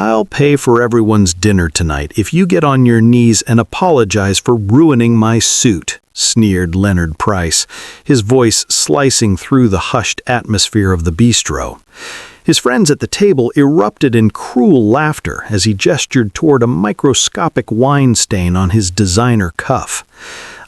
I'll pay for everyone's dinner tonight if you get on your knees and apologize for ruining my suit, sneered Leonard Price, his voice slicing through the hushed atmosphere of the bistro. His friends at the table erupted in cruel laughter as he gestured toward a microscopic wine stain on his designer cuff.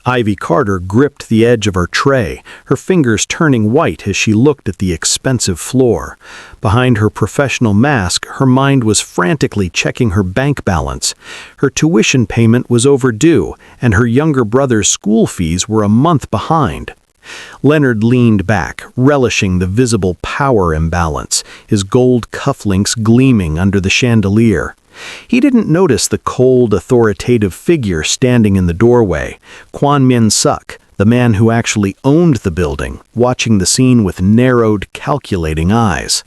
Ivy Carter gripped the edge of her tray, her fingers turning white as she looked at the expensive floor. Behind her professional mask, her mind was frantically checking her bank balance. Her tuition payment was overdue, and her younger brother's school fees were a month behind. Leonard leaned back, relishing the visible power imbalance, his gold cufflinks gleaming under the chandelier. He didn't notice the cold, authoritative figure standing in the doorway, Kwon Min-suk, the man who actually owned the building, watching the scene with narrowed, calculating eyes.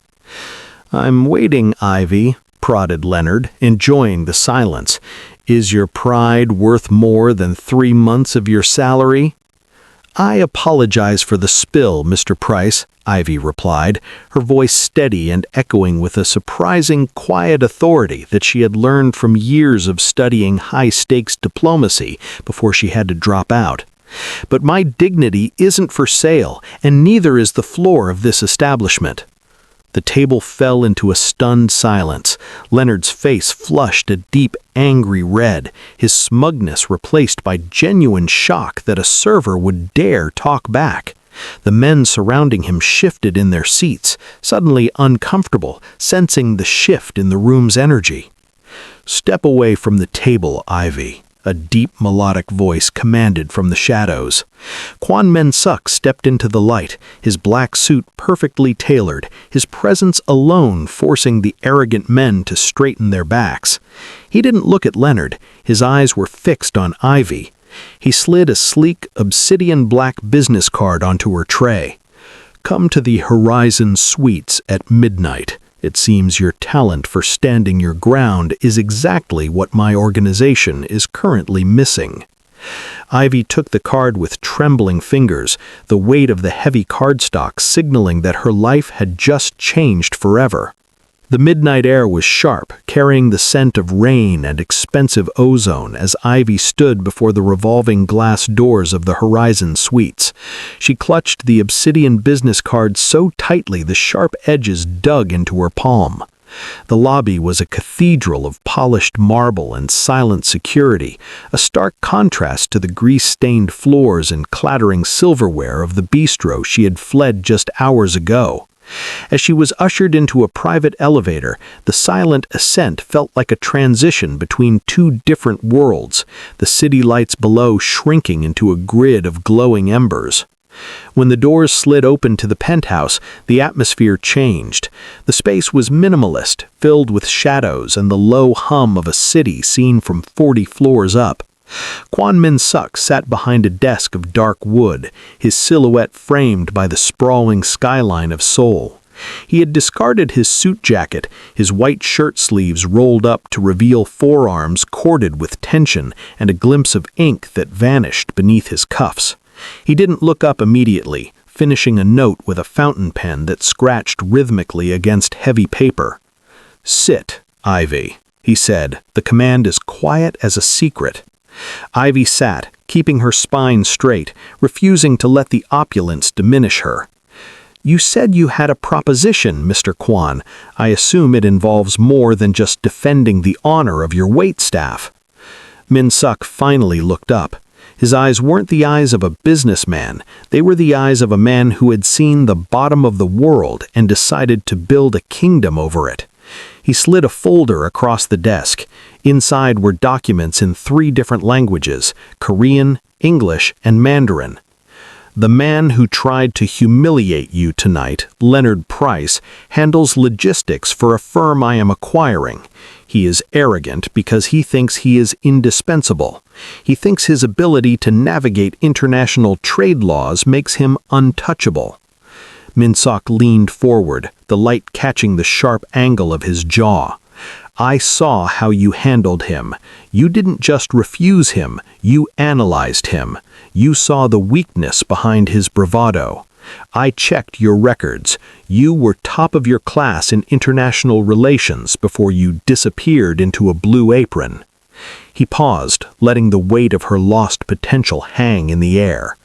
"I'm waiting, Ivy," prodded Leonard, enjoying the silence. "Is your pride worth more than 3 months of your salary?" "I apologize for the spill, Mr. Price," Ivy replied, her voice steady and echoing with a surprising, quiet authority that she had learned from years of studying high-stakes diplomacy before she had to drop out. "But my dignity isn't for sale, and neither is the floor of this establishment." The table fell into a stunned silence. Leonard's face flushed a deep, angry red, his smugness replaced by genuine shock that a server would dare talk back. The men surrounding him shifted in their seats, suddenly uncomfortable, sensing the shift in the room's energy. "Step away from the table, Ivy," a deep melodic voice commanded from the shadows. Kwon Min-suk stepped into the light, his black suit perfectly tailored, his presence alone forcing the arrogant men to straighten their backs. He didn't look at Leonard, his eyes were fixed on Ivy. He slid a sleek, obsidian-black business card onto her tray. "Come to the Horizon Suites at midnight. It seems your talent for standing your ground is exactly what my organization is currently missing." Ivy took the card with trembling fingers, the weight of the heavy cardstock signaling that her life had just changed forever. The midnight air was sharp, carrying the scent of rain and expensive ozone as Ivy stood before the revolving glass doors of the Horizon Suites. She clutched the obsidian business card so tightly the sharp edges dug into her palm. The lobby was a cathedral of polished marble and silent security, a stark contrast to the grease-stained floors and clattering silverware of the bistro she had fled just hours ago. As she was ushered into a private elevator, the silent ascent felt like a transition between two different worlds, the city lights below shrinking into a grid of glowing embers. When the doors slid open to the penthouse, the atmosphere changed. The space was minimalist, filled with shadows and the low hum of a city seen from 40 floors up. Kwon Min-suk sat behind a desk of dark wood, his silhouette framed by the sprawling skyline of Seoul. He had discarded his suit jacket, his white shirt sleeves rolled up to reveal forearms corded with tension and a glimpse of ink that vanished beneath his cuffs. He didn't look up immediately, finishing a note with a fountain pen that scratched rhythmically against heavy paper. "Sit, Ivy," he said, the command as quiet as a secret. Ivy sat, keeping her spine straight, refusing to let the opulence diminish her. "You said you had a proposition, Mr. Kwon. I assume it involves more than just defending the honor of your waitstaff." Min-suk finally looked up. His eyes weren't the eyes of a businessman, they were the eyes of a man who had seen the bottom of the world and decided to build a kingdom over it. He slid a folder across the desk. Inside were documents in 3 different languages, Korean, English, and Mandarin. "The man who tried to humiliate you tonight, Leonard Price, handles logistics for a firm I am acquiring. He is arrogant because he thinks he is indispensable. He thinks his ability to navigate international trade laws makes him untouchable." Min-suk leaned forward, the light catching the sharp angle of his jaw. "I saw how you handled him. You didn't just refuse him, you analyzed him. You saw the weakness behind his bravado. I checked your records. You were top of your class in international relations before you disappeared into a blue apron." He paused, letting the weight of her lost potential hang in the air.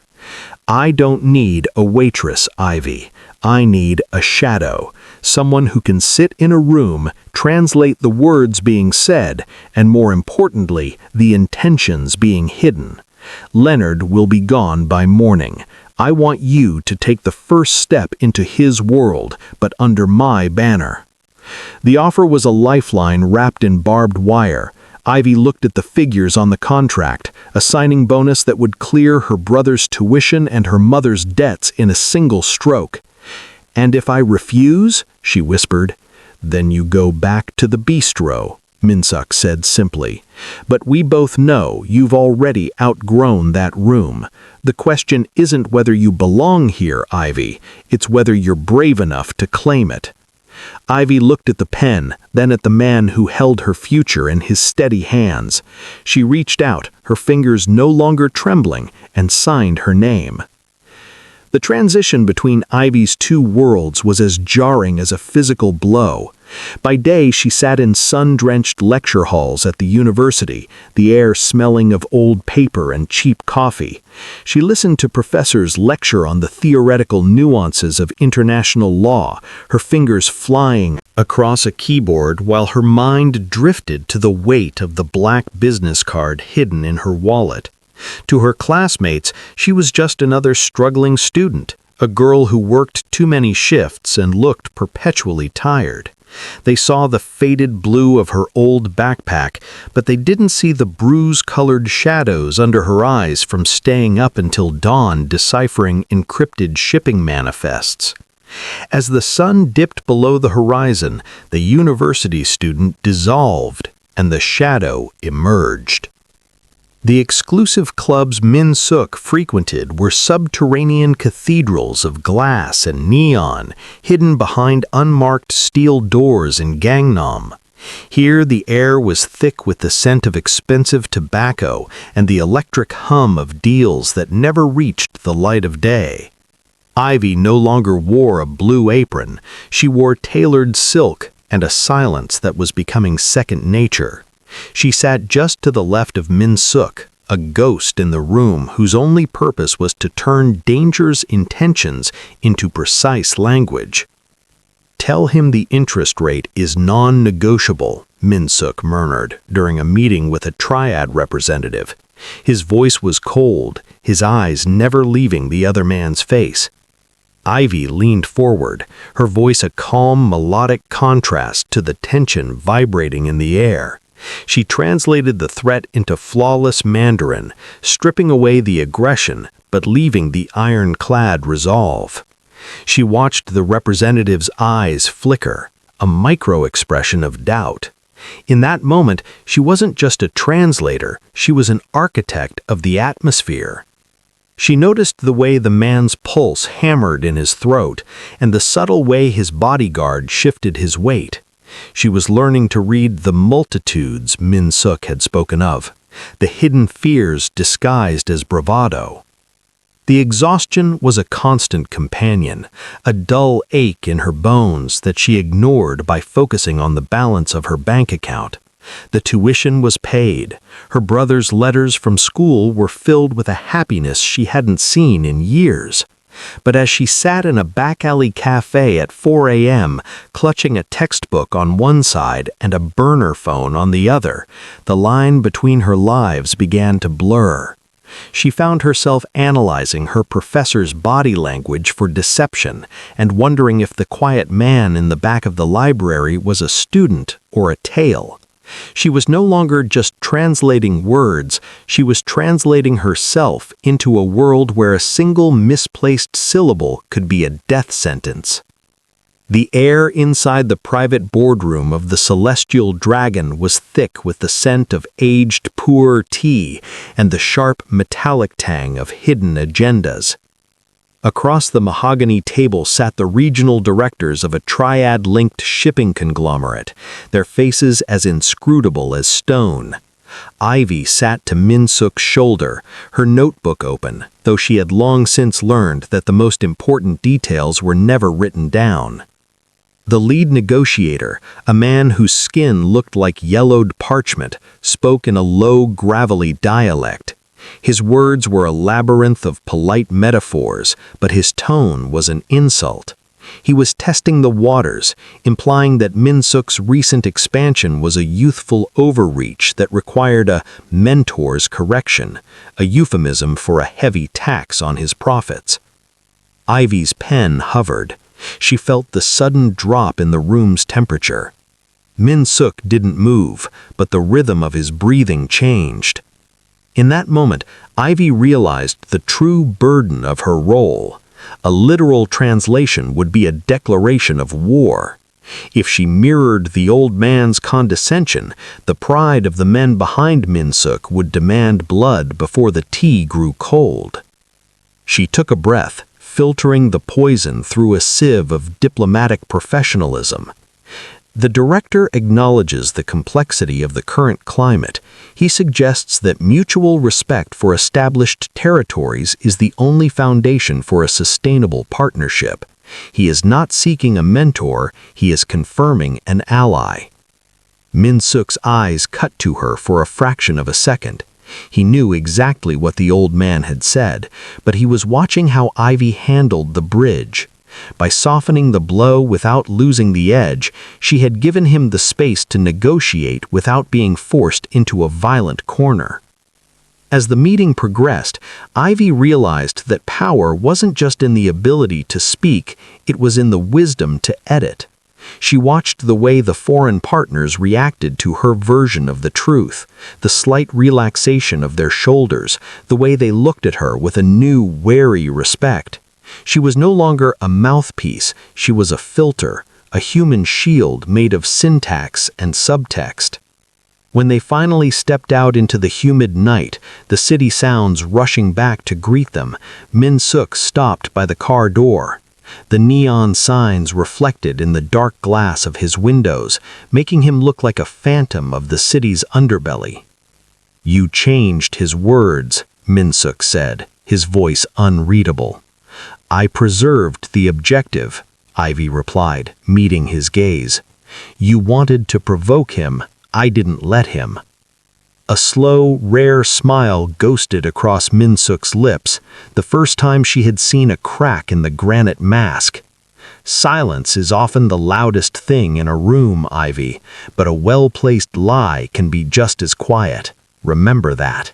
"I don't need a waitress, Ivy. I need a shadow. Someone who can sit in a room, translate the words being said, and more importantly, the intentions being hidden. Leonard will be gone by morning. I want you to take the first step into his world, but under my banner." The offer was a lifeline wrapped in barbed wire. Ivy looked at the figures on the contract, a signing bonus that would clear her brother's tuition and her mother's debts in a single stroke. "And if I refuse," she whispered. "Then you go back to the bistro," Minsuk said simply. "But we both know you've already outgrown that room. The question isn't whether you belong here, Ivy. It's whether you're brave enough to claim it." Ivy looked at the pen, then at the man who held her future in his steady hands. She reached out, her fingers no longer trembling, and signed her name. The transition between Ivy's two worlds was as jarring as a physical blow. By day, she sat in sun-drenched lecture halls at the university, the air smelling of old paper and cheap coffee. She listened to professors lecture on the theoretical nuances of international law, her fingers flying across a keyboard while her mind drifted to the weight of the black business card hidden in her wallet. To her classmates, she was just another struggling student, a girl who worked too many shifts and looked perpetually tired. They saw the faded blue of her old backpack, but they didn't see the bruise-colored shadows under her eyes from staying up until dawn deciphering encrypted shipping manifests. As the sun dipped below the horizon, the university student dissolved, and the shadow emerged. The exclusive clubs Min Suk frequented were subterranean cathedrals of glass and neon, hidden behind unmarked steel doors in Gangnam. Here the air was thick with the scent of expensive tobacco and the electric hum of deals that never reached the light of day. Ivy no longer wore a blue apron. She wore tailored silk and a silence that was becoming second nature. She sat just to the left of Min Suk, a ghost in the room whose only purpose was to turn danger's intentions into precise language. "Tell him the interest rate is non-negotiable," Min Suk murmured during a meeting with a triad representative. His voice was cold, his eyes never leaving the other man's face. Ivy leaned forward, her voice a calm, melodic contrast to the tension vibrating in the air. She translated the threat into flawless Mandarin, stripping away the aggression but leaving the ironclad resolve. She watched the representative's eyes flicker, a micro-expression of doubt. In that moment, she wasn't just a translator, she was an architect of the atmosphere. She noticed the way the man's pulse hammered in his throat and the subtle way his bodyguard shifted his weight. She was learning to read the multitudes Min Suk had spoken of, the hidden fears disguised as bravado. The exhaustion was a constant companion, a dull ache in her bones that she ignored by focusing on the balance of her bank account. The tuition was paid. Her brother's letters from school were filled with a happiness she hadn't seen in years. But as she sat in a back-alley cafe at 4 a.m., clutching a textbook on one side and a burner phone on the other, the line between her lives began to blur. She found herself analyzing her professor's body language for deception and wondering if the quiet man in the back of the library was a student or a tale. She was no longer just translating words, she was translating herself into a world where a single misplaced syllable could be a death sentence. The air inside the private boardroom of the Celestial Dragon was thick with the scent of aged pu'er tea and the sharp metallic tang of hidden agendas. Across the mahogany table sat the regional directors of a triad-linked shipping conglomerate, their faces as inscrutable as stone. Ivy sat to Min-suk's shoulder, her notebook open, though she had long since learned that the most important details were never written down. The lead negotiator, a man whose skin looked like yellowed parchment, spoke in a low, gravelly dialect. His words were a labyrinth of polite metaphors, but his tone was an insult. He was testing the waters, implying that Min-suk's recent expansion was a youthful overreach that required a mentor's correction, a euphemism for a heavy tax on his profits. Ivy's pen hovered. She felt the sudden drop in the room's temperature. Min-suk didn't move, but the rhythm of his breathing changed. In that moment, Ivy realized the true burden of her role. A literal translation would be a declaration of war. If she mirrored the old man's condescension, the pride of the men behind Min-suk would demand blood before the tea grew cold. She took a breath, filtering the poison through a sieve of diplomatic professionalism. The director acknowledges the complexity of the current climate. He suggests that mutual respect for established territories is the only foundation for a sustainable partnership. He is not seeking a mentor, he is confirming an ally. Min-suk's eyes cut to her for a fraction of a second. He knew exactly what the old man had said, but he was watching how Ivy handled the bridge. By softening the blow without losing the edge, she had given him the space to negotiate without being forced into a violent corner. As the meeting progressed, Ivy realized that power wasn't just in the ability to speak, it was in the wisdom to edit. She watched the way the foreign partners reacted to her version of the truth, the slight relaxation of their shoulders, the way they looked at her with a new, wary respect. She was no longer a mouthpiece, she was a filter, a human shield made of syntax and subtext. When they finally stepped out into the humid night, the city sounds rushing back to greet them, Min-suk stopped by the car door. The neon signs reflected in the dark glass of his windows, making him look like a phantom of the city's underbelly. "You changed his words," Min-suk said, his voice unreadable. "I preserved the objective," Ivy replied, meeting his gaze. "You wanted to provoke him, I didn't let him." A slow, rare smile ghosted across Min-suk's lips, the first time she had seen a crack in the granite mask. "Silence is often the loudest thing in a room, Ivy, but a well-placed lie can be just as quiet. Remember that."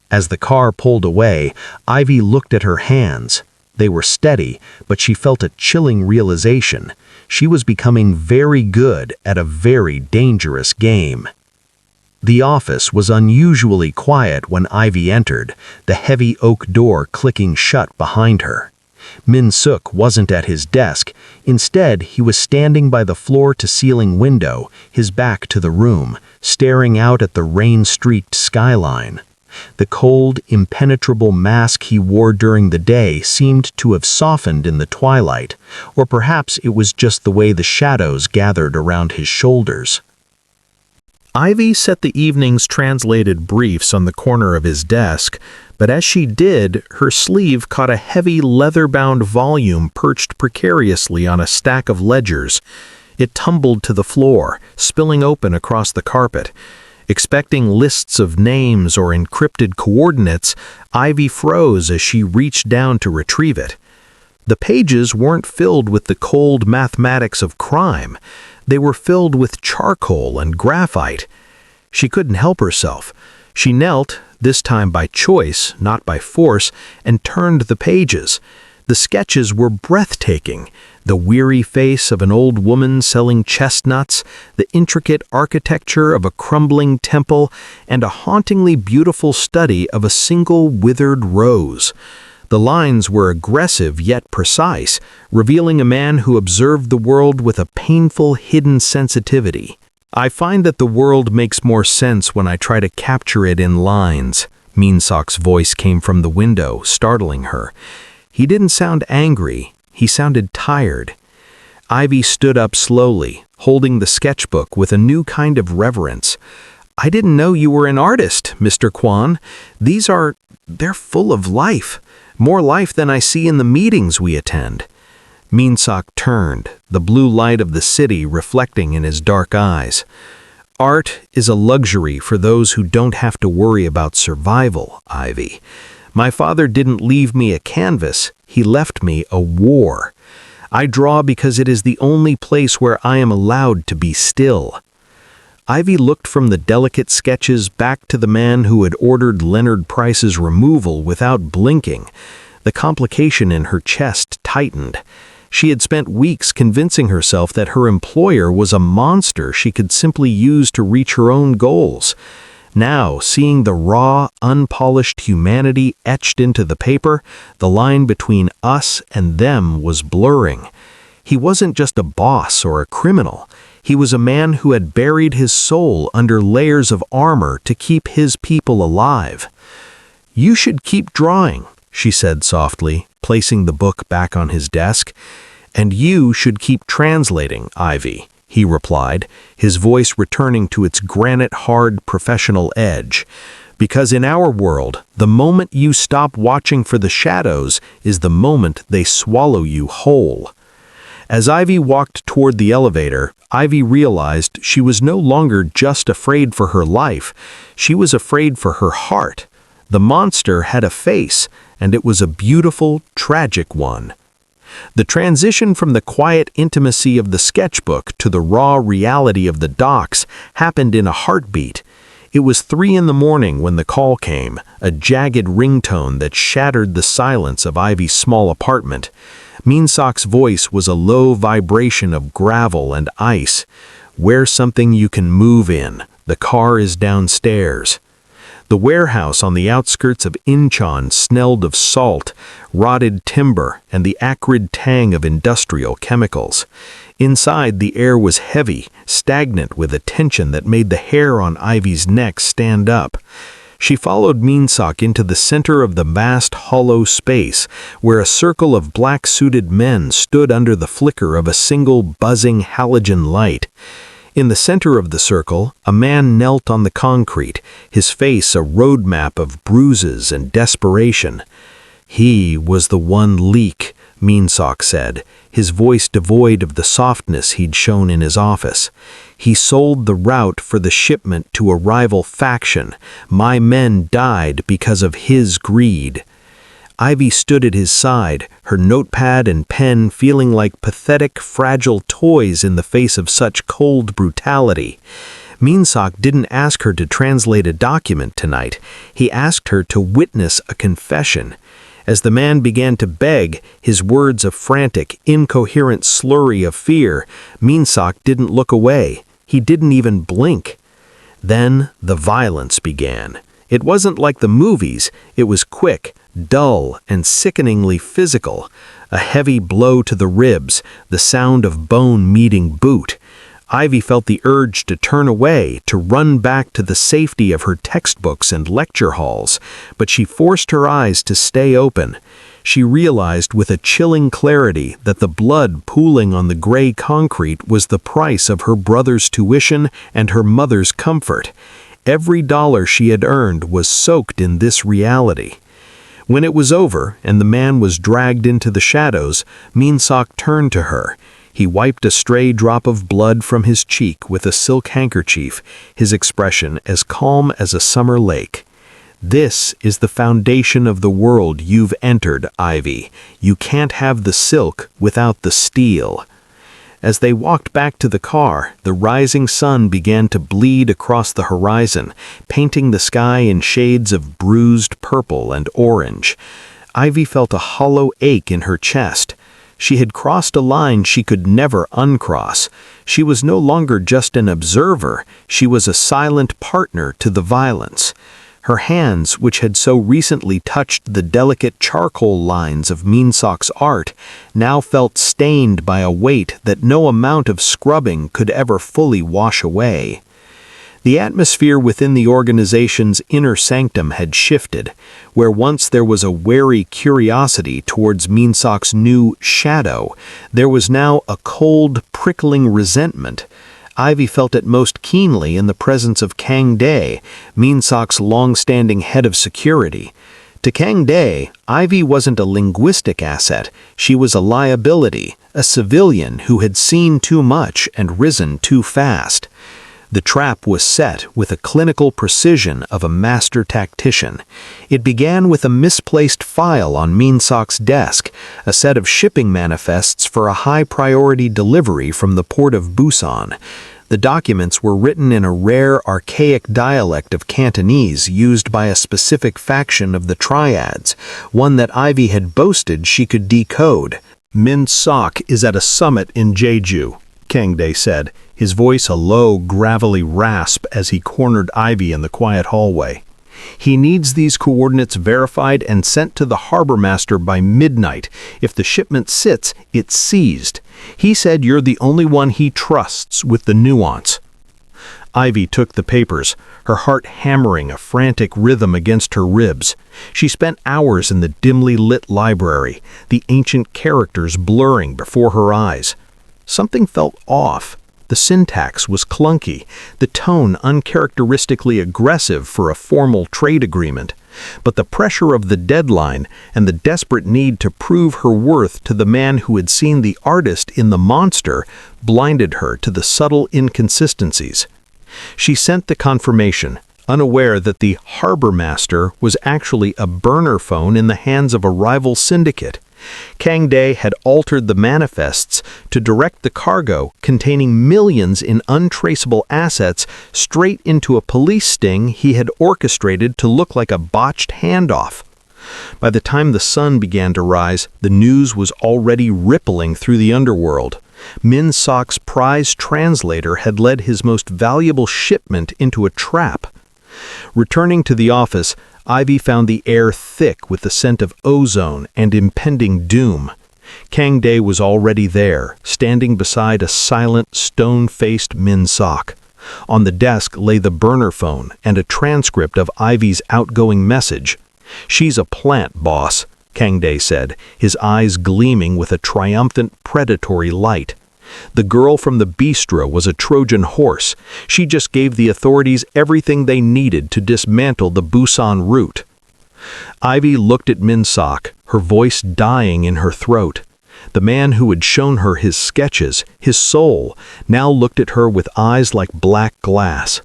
As the car pulled away, Ivy looked at her hands. They were steady, but she felt a chilling realization. She was becoming very good at a very dangerous game. The office was unusually quiet when Ivy entered, the heavy oak door clicking shut behind her. Min-suk wasn't at his desk. Instead, he was standing by the floor-to-ceiling window, his back to the room, staring out at the rain-streaked skyline. The cold, impenetrable mask he wore during the day seemed to have softened in the twilight, or perhaps it was just the way the shadows gathered around his shoulders. Ivy set the evening's translated briefs on the corner of his desk, but as she did, her sleeve caught a heavy leather-bound volume perched precariously on a stack of ledgers. It tumbled to the floor, spilling open across the carpet. Expecting lists of names or encrypted coordinates, Ivy froze as she reached down to retrieve it. The pages weren't filled with the cold mathematics of crime. They were filled with charcoal and graphite. She couldn't help herself. She knelt, this time by choice, not by force, and turned the pages. The sketches were breathtaking. The weary face of an old woman selling chestnuts, the intricate architecture of a crumbling temple, and a hauntingly beautiful study of a single withered rose. The lines were aggressive yet precise, revealing a man who observed the world with a painful hidden sensitivity. "I find that the world makes more sense when I try to capture it in lines." Min-suk's voice came from the window, startling her. He didn't sound angry. He sounded tired. Ivy stood up slowly, holding the sketchbook with a new kind of reverence. I didn't know you were an artist, Mr. Kwan. They're full of life. More life than I see in the meetings we attend. Meensok turned, the blue light of the city reflecting in his dark eyes. Art is a luxury for those who don't have to worry about survival, Ivy. My father didn't leave me a canvas, he left me a war. I draw because it is the only place where I am allowed to be still. Ivy looked from the delicate sketches back to the man who had ordered Leonard Price's removal without blinking. The complication in her chest tightened. She had spent weeks convincing herself that her employer was a monster she could simply use to reach her own goals. Now, seeing the raw, unpolished humanity etched into the paper, the line between us and them was blurring. He wasn't just a boss or a criminal. He was a man who had buried his soul under layers of armor to keep his people alive. "You should keep drawing," she said softly, placing the book back on his desk. "And you should keep translating, Ivy," he replied, his voice returning to its granite-hard professional edge. "Because in our world, the moment you stop watching for the shadows is the moment they swallow you whole." As Ivy walked toward the elevator, Ivy realized she was no longer just afraid for her life, she was afraid for her heart. The monster had a face, and it was a beautiful, tragic one. The transition from the quiet intimacy of the sketchbook to the raw reality of the docks happened in a heartbeat. It was 3 a.m. when the call came, a jagged ringtone that shattered the silence of Ivy's small apartment. Meensok's voice was a low vibration of gravel and ice. "Where's something you can move in? The car is downstairs." The warehouse on the outskirts of Incheon smelled of salt, rotted timber, and the acrid tang of industrial chemicals. Inside, the air was heavy, stagnant with a tension that made the hair on Ivy's neck stand up. She followed Meensok into the center of the vast hollow space, where a circle of black-suited men stood under the flicker of a single buzzing halogen light. In the center of the circle, a man knelt on the concrete, his face a roadmap of bruises and desperation. "He was the one leak," Meensok said, his voice devoid of the softness he'd shown in his office. "He sold the route for the shipment to a rival faction. My men died because of his greed." Ivy stood at his side, her notepad and pen feeling like pathetic, fragile toys in the face of such cold brutality. Meensok didn't ask her to translate a document tonight. He asked her to witness a confession. As the man began to beg, his words a frantic, incoherent slurry of fear, Meensok didn't look away. He didn't even blink. Then the violence began. It wasn't like the movies. It was quick, dull, and sickeningly physical. A heavy blow to the ribs, the sound of bone meeting boot. Ivy felt the urge to turn away, to run back to the safety of her textbooks and lecture halls, but she forced her eyes to stay open. She realized with a chilling clarity that the blood pooling on the gray concrete was the price of her brother's tuition and her mother's comfort. Every dollar she had earned was soaked in this reality. When it was over and the man was dragged into the shadows, Meensok turned to her. He wiped a stray drop of blood from his cheek with a silk handkerchief, his expression as calm as a summer lake. "This is the foundation of the world you've entered, Ivy. You can't have the silk without the steel." As they walked back to the car, the rising sun began to bleed across the horizon, painting the sky in shades of bruised purple and orange. Ivy felt a hollow ache in her chest. She had crossed a line she could never uncross. She was no longer just an observer, she was a silent partner to the violence. Her hands, which had so recently touched the delicate charcoal lines of Meensok's art, now felt stained by a weight that no amount of scrubbing could ever fully wash away. The atmosphere within the organization's inner sanctum had shifted. Where once there was a wary curiosity towards Meensok's new shadow, there was now a cold, prickling resentment. Ivy felt it most keenly in the presence of Kang Dae, Min-Sok's long-standing head of security. To Kang Dae, Ivy wasn't a linguistic asset, she was a liability, a civilian who had seen too much and risen too fast. The trap was set with a clinical precision of a master tactician. It began with a misplaced file on Min-Sok's desk, a set of shipping manifests for a high-priority delivery from the port of Busan. The documents were written in a rare, archaic dialect of Cantonese used by a specific faction of the Triads, one that Ivy had boasted she could decode. "Min-Sok is at a summit in Jeju," Kang Dae said, his voice a low, gravelly rasp as he cornered Ivy in the quiet hallway. "He needs these coordinates verified and sent to the harbor master by midnight. If the shipment sits, it's seized. He said you're the only one he trusts with the nuance." Ivy took the papers, her heart hammering a frantic rhythm against her ribs. She spent hours in the dimly lit library, the ancient characters blurring before her eyes. Something felt off. The syntax was clunky, the tone uncharacteristically aggressive for a formal trade agreement. But the pressure of the deadline and the desperate need to prove her worth to the man who had seen the artist in the monster blinded her to the subtle inconsistencies. She sent the confirmation, unaware that the harbor master was actually a burner phone in the hands of a rival syndicate. Kang Dae had altered the manifests to direct the cargo containing millions in untraceable assets straight into a police sting he had orchestrated to look like a botched handoff. By the time the sun began to rise, the news was already rippling through the underworld. Min-Sok's prize translator had led his most valuable shipment into a trap. Returning to the office, Ivy found the air thick with the scent of ozone and impending doom. Kang Dae was already there, standing beside a silent, stone-faced Min-Sok. On the desk lay the burner phone and a transcript of Ivy's outgoing message. "She's a plant, boss," Kang Dae said, his eyes gleaming with a triumphant, predatory light. "The girl from the bistro was a Trojan horse. She just gave the authorities everything they needed to dismantle the Busan route." Ivy looked at Min-Sok, her voice dying in her throat. The man who had shown her his sketches, his soul, now looked at her with eyes like black glass.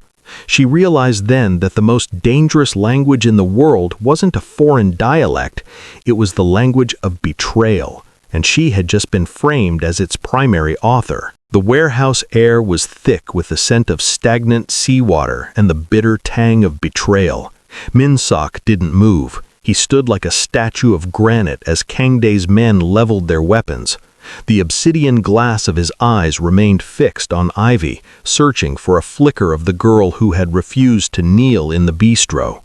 She realized then that the most dangerous language in the world wasn't a foreign dialect, it was the language of betrayal, and she had just been framed as its primary author. The warehouse air was thick with the scent of stagnant seawater and the bitter tang of betrayal. Min-Sok didn't move. He stood like a statue of granite as Kang Dae's men leveled their weapons. The obsidian glass of his eyes remained fixed on Ivy, searching for a flicker of the girl who had refused to kneel in the bistro.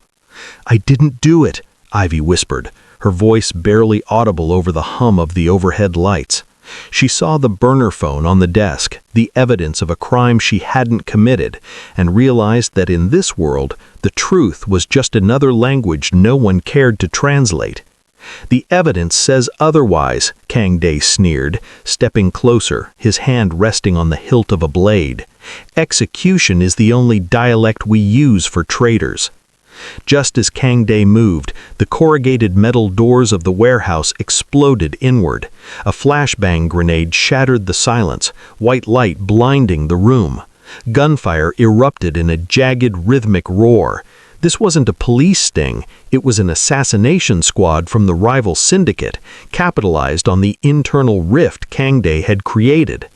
"I didn't do it," Ivy whispered, her voice barely audible over the hum of the overhead lights. She saw the burner phone on the desk, the evidence of a crime she hadn't committed, and realized that in this world, the truth was just another language no one cared to translate. "The evidence says otherwise," Kang Dae sneered, stepping closer, his hand resting on the hilt of a blade. "Execution is the only dialect we use for traitors." Just as Kang Dae moved, the corrugated metal doors of the warehouse exploded inward. A flashbang grenade shattered the silence, white light blinding the room. Gunfire erupted in a jagged, rhythmic roar. This wasn't a police sting, it was an assassination squad from the rival syndicate, capitalized on the internal rift Kang Dae had created.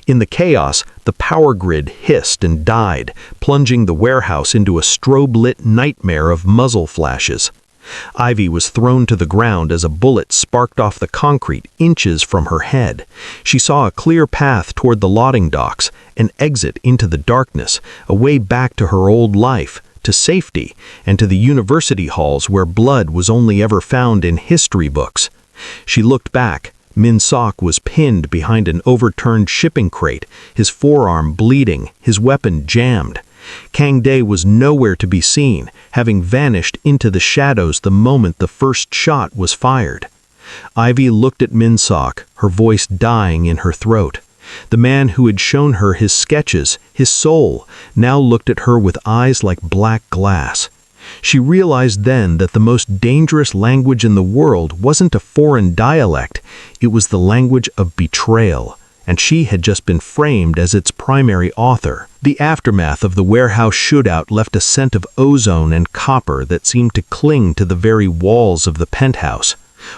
In the chaos, the power grid hissed and died, plunging the warehouse into a strobe-lit nightmare of muzzle flashes. Ivy was thrown to the ground as a bullet sparked off the concrete inches from her head. She saw a clear path toward the loading docks, an exit into the darkness, a way back to her old life, to safety, and to the university halls where blood was only ever found in history books. She looked back. Min-Sok was pinned behind an overturned shipping crate, his forearm bleeding, his weapon jammed. Kang Dae was nowhere to be seen, having vanished into the shadows the moment the first shot was fired. Ivy looked at Min-Sok, her voice dying in her throat. The man who had shown her his sketches, his soul, now looked at her with eyes like black glass. She realized then that the most dangerous language in the world wasn't a foreign dialect, it was the language of betrayal, and she had just been framed as its primary author. The aftermath of the warehouse shootout left a scent of ozone and copper that seemed to cling to the very walls of the penthouse.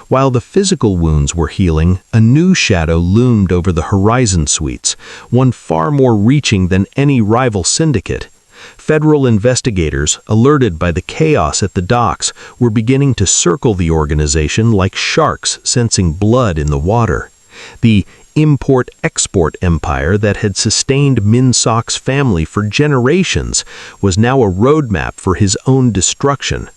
While the physical wounds were healing, a new shadow loomed over the Horizon Suites, one far more reaching than any rival syndicate. Federal investigators, alerted by the chaos at the docks, were beginning to circle the organization like sharks sensing blood in the water. The import-export empire that had sustained Min Sok's family for generations was now a roadmap for his own destruction.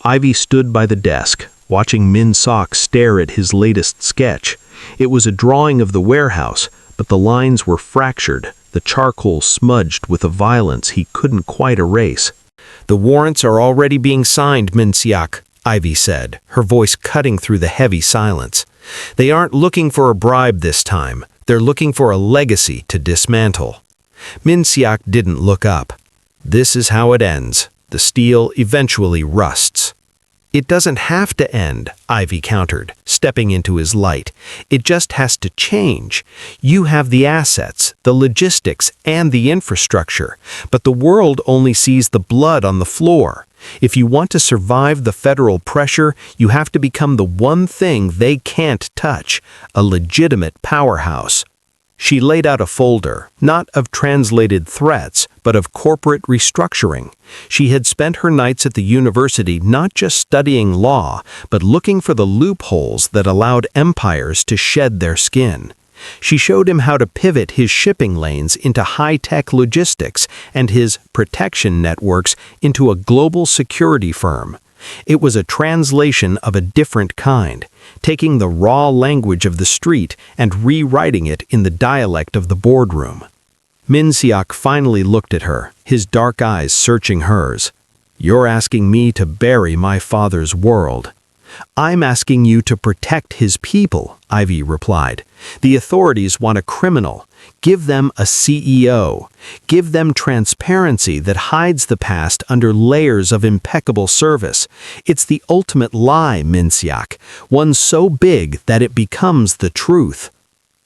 Ivy stood by the desk, watching Min Sok stare at his latest sketch. It was a drawing of the warehouse, but the lines were fractured, the charcoal smudged with a violence he couldn't quite erase. "The warrants are already being signed, Min Siak," Ivy said, her voice cutting through the heavy silence. "They aren't looking for a bribe this time. They're looking for a legacy to dismantle." Min Siak didn't look up. "This is how it ends. The steel eventually rusts." "It doesn't have to end," Ivy countered, stepping into his light. "It just has to change. You have the assets, the logistics, and the infrastructure, but the world only sees the blood on the floor. If you want to survive the federal pressure, you have to become the one thing they can't touch, a legitimate powerhouse." She laid out a folder, not of translated threats, but of corporate restructuring. She had spent her nights at the university not just studying law, but looking for the loopholes that allowed empires to shed their skin. She showed him how to pivot his shipping lanes into high-tech logistics and his protection networks into a global security firm. It was a translation of a different kind, taking the raw language of the street and rewriting it in the dialect of the boardroom. Min Siak finally looked at her, his dark eyes searching hers. "You're asking me to bury my father's world." "I'm asking you to protect his people," Ivy replied. "The authorities want a criminal. Give them a CEO. Give them transparency that hides the past under layers of impeccable service. It's the ultimate lie, Min Siak, one so big that it becomes the truth."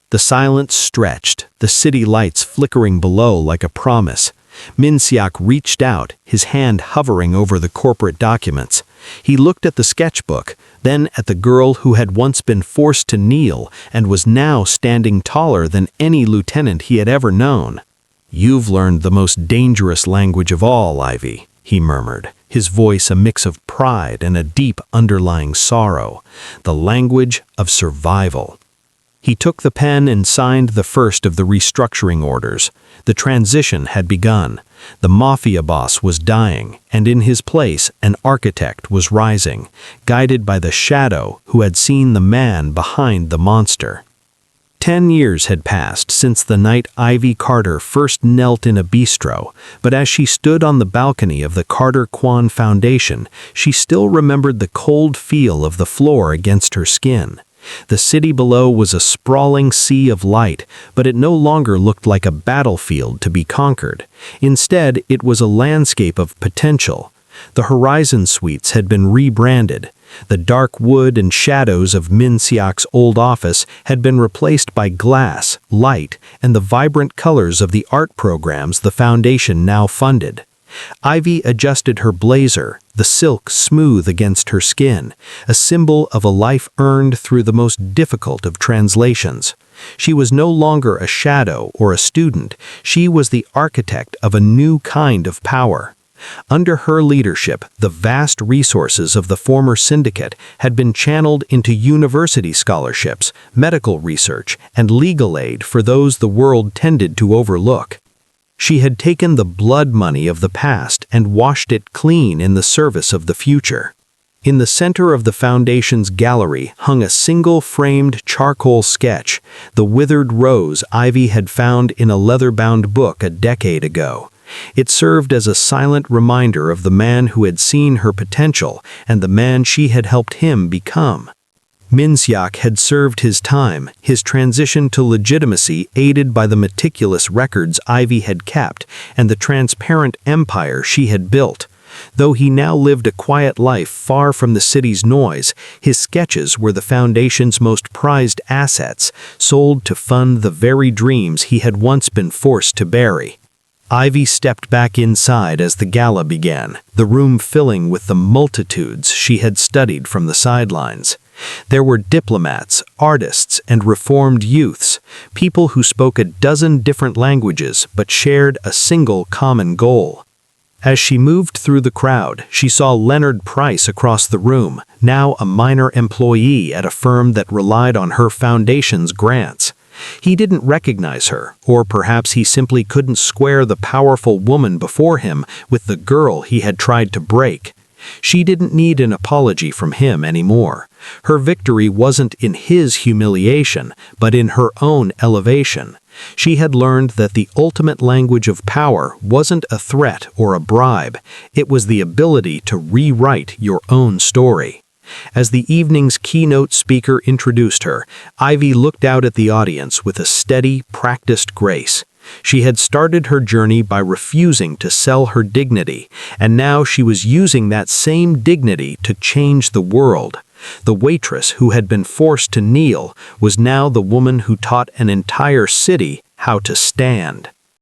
The silence stretched, the city lights flickering below like a promise. Min Siak reached out, his hand hovering over the corporate documents. He looked at the sketchbook, then at the girl who had once been forced to kneel and was now standing taller than any lieutenant he had ever known. "You've learned the most dangerous language of all, Ivy," he murmured, his voice a mix of pride and a deep underlying sorrow, "the language of survival." He took the pen and signed the first of the restructuring orders. The transition had begun. The Mafia boss was dying, and in his place an architect was rising, guided by the shadow who had seen the man behind the monster. 10 years had passed since the night Ivy Carter first knelt in a bistro, but as she stood on the balcony of the Carter Kwan Foundation, she still remembered the cold feel of the floor against her skin. The city below was a sprawling sea of light, but it no longer looked like a battlefield to be conquered. Instead, it was a landscape of potential. The Horizon Suites had been rebranded. The dark wood and shadows of Min Siak's old office had been replaced by glass, light, and the vibrant colors of the art programs the foundation now funded. Ivy adjusted her blazer, the silk smooth against her skin, a symbol of a life earned through the most difficult of translations. She was no longer a shadow or a student, she was the architect of a new kind of power. Under her leadership, the vast resources of the former syndicate had been channeled into university scholarships, medical research, and legal aid for those the world tended to overlook. She had taken the blood money of the past and washed it clean in the service of the future. In the center of the foundation's gallery hung a single framed charcoal sketch, the withered rose Ivy had found in a leather-bound book a decade ago. It served as a silent reminder of the man who had seen her potential and the man she had helped him become. Minsiak had served his time, his transition to legitimacy aided by the meticulous records Ivy had kept and the transparent empire she had built. Though he now lived a quiet life far from the city's noise, his sketches were the Foundation's most prized assets, sold to fund the very dreams he had once been forced to bury. Ivy stepped back inside as the gala began, the room filling with the multitudes she had studied from the sidelines. There were diplomats, artists, and reformed youths, people who spoke a dozen different languages but shared a single common goal. As she moved through the crowd, she saw Leonard Price across the room, now a minor employee at a firm that relied on her foundation's grants. He didn't recognize her, or perhaps he simply couldn't square the powerful woman before him with the girl he had tried to break. She didn't need an apology from him anymore. Her victory wasn't in his humiliation, but in her own elevation. She had learned that the ultimate language of power wasn't a threat or a bribe. It was the ability to rewrite your own story. As the evening's keynote speaker introduced her, Ivy looked out at the audience with a steady, practiced grace. She had started her journey by refusing to sell her dignity, and now she was using that same dignity to change the world. The waitress who had been forced to kneel was now the woman who taught an entire city how to stand.